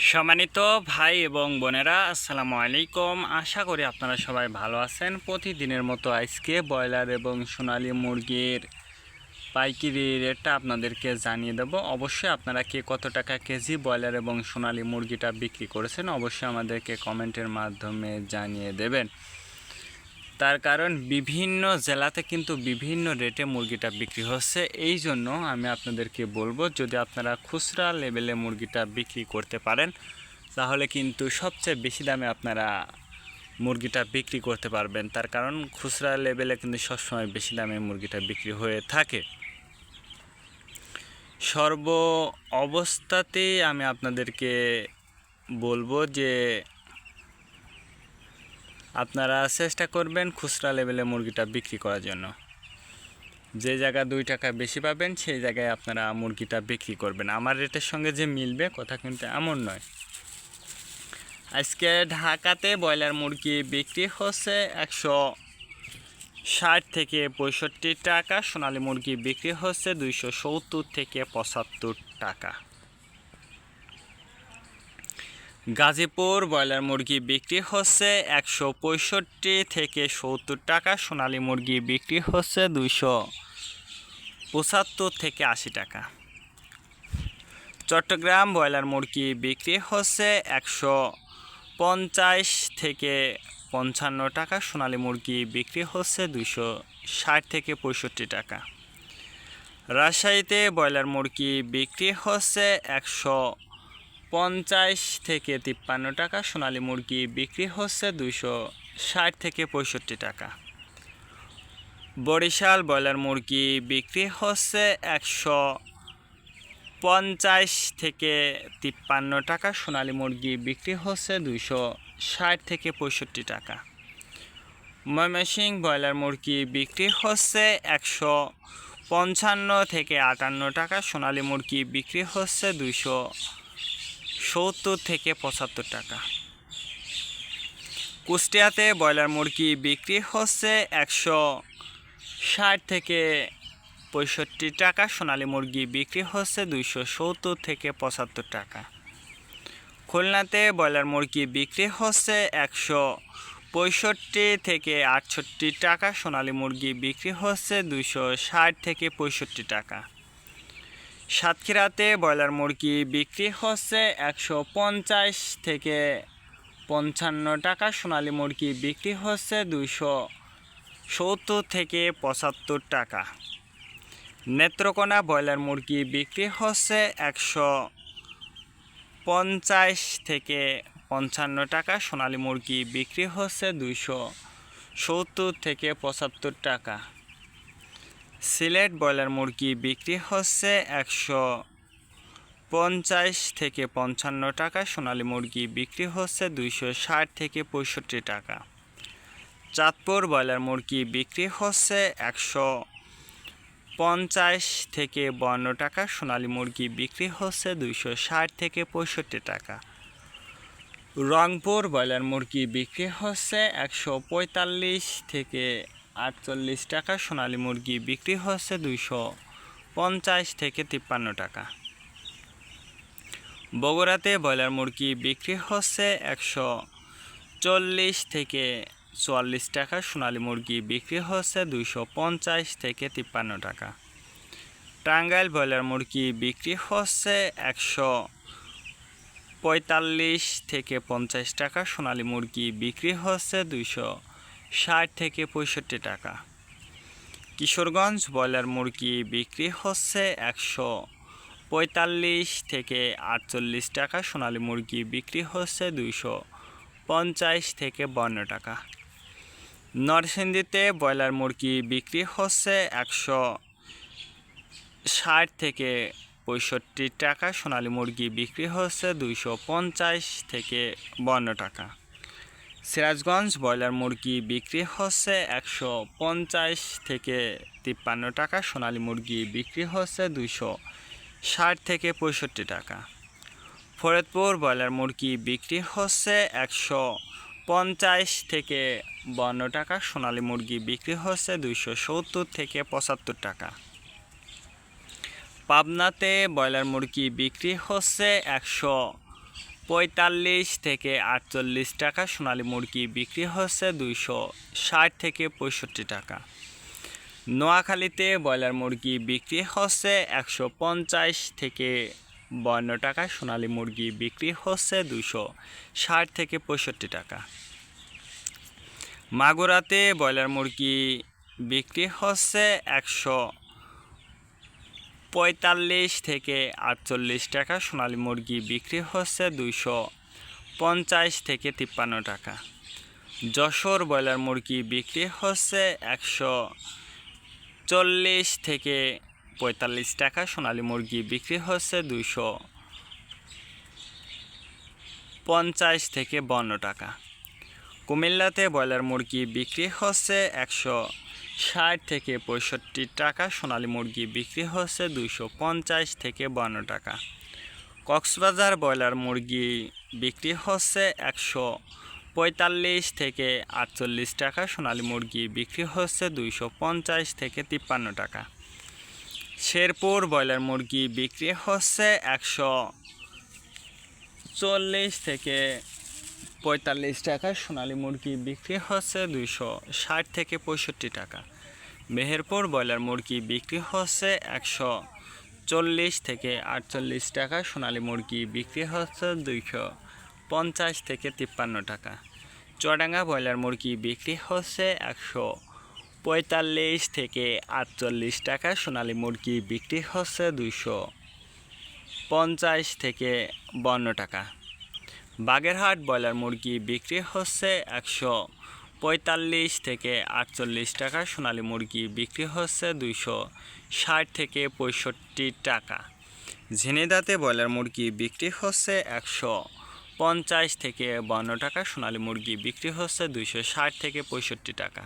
সম্মানিত ভাই এবং বোনেরা, আসসালামু আলাইকুম। আশা করি আপনারা সবাই ভালো আছেন। প্রতিদিনের মতো আজকে ব্রয়লার এবং সোনালী মুরগির পাইকারি রেটটা আপনাদেরকে জানিয়ে দেব। অবশ্যই আপনারা কে কত টাকা কেজি ব্রয়লার এবং সোনালী মুরগিটা বিক্রি করেছেন অবশ্যই আমাদেরকে কমেন্টের মাধ্যমে জানিয়ে দেবেন। তার কারণ বিভিন্ন জেলাতে কিন্তু বিভিন্ন রেটে মুরগিটা বিক্রি হচ্ছে। এই জন্য আমি আপনাদেরকে বলবো, যদি আপনারা খুচরা লেভেলে মুরগিটা বিক্রি করতে পারেন তাহলে কিন্তু সবচেয়ে বেশি দামে আপনারা মুরগিটা বিক্রি করতে পারবেন। তার কারণ খুচরা লেভেলে কিন্তু সবসময় বেশি দামে মুরগিটা বিক্রি হয়ে থাকে। সর্ব অবস্থাতেই আমি আপনাদেরকে বলবো যে আপনারা চেষ্টা করবেন খুচরা লেভেলে মুরগিটা বিক্রি করার জন্য। যে জায়গায় 2 টাকা বেশি পাবেন সেই জায়গায় আপনারা মুরগিটা বিক্রি করবেন। আমার রেটের সঙ্গে যে মিলবে কথা কিন্তু এমন নয়। আজকে ঢাকাতে ব্রয়লার মুরগি বিক্রি হচ্ছে 160 থেকে 65 টাকা, সোনালী মুরগি বিক্রি হচ্ছে 270 থেকে 75 টাকা। গাজীপুর ব্রয়লার মুরগি বিক্রি হচ্ছে 165 থেকে 70 টাকা, সোনালী মুরগি বিক্রি হচ্ছে 275 থেকে 80 টাকা। চট্টগ্রাম ব্রয়লার মুরগি বিক্রি হচ্ছে 150 থেকে 55 টাকা, সোনালী মুরগি বিক্রি হচ্ছে 260 থেকে 65 টাকা। রাজশাহীতে ব্রয়লার মুরগি বিক্রি হচ্ছে 150 থেকে 53 টাকা, সোনালী মুরগি বিক্রি হচ্ছে 260 থেকে 65 টাকা। বরিশাল ব্রয়লার মুরগি বিক্রি হচ্ছে 150 থেকে 53 টাকা, সোনালী মুরগি বিক্রি হচ্ছে 260 থেকে 65 টাকা। ময়মনসিংহ ব্রয়লার মুরগি বিক্রি হচ্ছে 155 থেকে 58 টাকা, সোনালী মুরগি বিক্রি হচ্ছে 270 থেকে 75 টাকা। কুষ্টিয়াতে ব্রয়লার মুরগি বিক্রি হচ্ছে 160 থেকে 65 টাকা, সোনালী মুরগি বিক্রি হচ্ছে 270 থেকে 75 টাকা। খুলনাতে ব্রয়লার মুরগি বিক্রি হচ্ছে 165 থেকে 68 টাকা, সোনালী মুরগি বিক্রি হচ্ছে 260 থেকে 65 টাকা। সাতক্ষীরাতে ব্রয়লার মুরগি বিক্রি হচ্ছে 150 থেকে 55 টাকা, সোনালী মুরগি বিক্রি হচ্ছে 270 থেকে 75 টাকা। নেত্রকোনা ব্রয়লার মুরগি বিক্রি হচ্ছে 150 থেকে 55 টাকা, সোনালী মুরগি বিক্রি হচ্ছে 270 থেকে 75 টাকা। সিলেট ব্রয়লার মুরগি বিক্রি হচ্ছে 150 থেকে 55 টাকা, সোনালী মুরগি বিক্রি হচ্ছে 260 থেকে 65 টাকা। চাঁদপুর ব্রয়লার মুরগি বিক্রি হচ্ছে 150 থেকে 52 টাকা, সোনালী মুরগি বিক্রি হচ্ছে 260 থেকে 65 টাকা। রংপুর ব্রয়লার মুরগি বিক্রি হচ্ছে 145 থেকে 48 টাকা, সোনালী মুরগি বিক্রি হচ্ছে 250 থেকে 53 টাকা। বগুড়াতে ব্রয়লার মুরগি বিক্রি হচ্ছে 140 থেকে 44 টাকা, সোনালী মুরগি বিক্রি হচ্ছে 250 থেকে 53 টাকা। টাঙ্গাইল ব্রয়লার মুরগি বিক্রি হচ্ছে 145 থেকে 50 টাকা, সোনালী মুরগি বিক্রি হচ্ছে 260 থেকে 65 টাকা। কিশোরগঞ্জ ব্রয়লার মুরগি বিক্রি হচ্ছে 145 থেকে 48 টাকা, সোনালী মুরগি বিক্রি হচ্ছে 250 থেকে 52 টাকা। নরসিংদীতে ব্রয়লার মুরগি বিক্রি হচ্ছে 160 থেকে 65 টাকা, সোনালী মুরগি বিক্রি হচ্ছে 250 থেকে 52 টাকা। সিরাজগঞ্জ ব্রয়লার মুরগি বিক্রি হচ্ছে 150 থেকে 53 টাকা, সোনালী মুরগি বিক্রি হচ্ছে 260 থেকে 65 টাকা। ফরিদপুর ব্রয়লার মুরগি বিক্রি হচ্ছে 150 থেকে 52 টাকা, সোনালী মুরগি বিক্রি হচ্ছে 270 থেকে 75 টাকা। পাবনাতে ব্রয়লার মুরগি বিক্রি হচ্ছে 45 থেকে 48 টাকা। সোনালী মুরগি বিক্রি হচ্ছে 260 থেকে 65 টাকা। নোয়াখালীতে ব্রয়লার মুরগি বিক্রি হচ্ছে 150 থেকে 52 টাকা। সোনালী মুরগি বিক্রি হচ্ছে 260 থেকে 65 টাকা। মাগুরাতে ব্রয়লার মুরগি বিক্রি হচ্ছে 145 থেকে 48 টাকা। সোনালী মুরগি বিক্রি হচ্ছে 250 থেকে 53 টাকা। যশোর ব্রয়লার মুরগি বিক্রি হচ্ছে 140 থেকে 45 টাকা। সোনালী মুরগি বিক্রি হচ্ছে 250 থেকে 52 টাকা। কুমিল্লাতে ব্রয়লার মুরগি বিক্রি হচ্ছে 160 থেকে 65 টাকা। সোনালী মুরগি বিক্রি হচ্ছে 250 থেকে 52 টাকা। কক্সবাজার ব্রয়লার মুরগি বিক্রি হচ্ছে 145 থেকে 48 টাকা। সোনালী মুরগি বিক্রি হচ্ছে 250 থেকে 53 টাকা। শেরপুর ব্রয়লার মুরগি বিক্রি হচ্ছে 140 থেকে 45 টাকা। সোনালী মুরগি বিক্রি হচ্ছে 260 থেকে 65 টাকা। মেহেরপুর ব্রয়লার মুরগি বিক্রি হচ্ছে 140 থেকে 48 টাকা। সোনালী মুরগি বিক্রি হচ্ছে 250 থেকে 53 টাকা। চুয়াডাঙ্গা ব্রয়লার মুরগি বিক্রি হচ্ছে 145 থেকে 48 টাকা। সোনালী মুরগি বিক্রি হচ্ছে 250 থেকে 52 টাকা। বাগেরহাট ব্রয়লার মুরগি বিক্রি হচ্ছে 145 থেকে 48 টাকা। সোনালী মুরগি বিক্রি হচ্ছে 260 থেকে 65 টাকা। ঝিনাইদহে ব্রয়লার মুরগি বিক্রি হচ্ছে 150 থেকে 52 টাকা। সোনালী মুরগি বিক্রি হচ্ছে 260 থেকে 65 টাকা।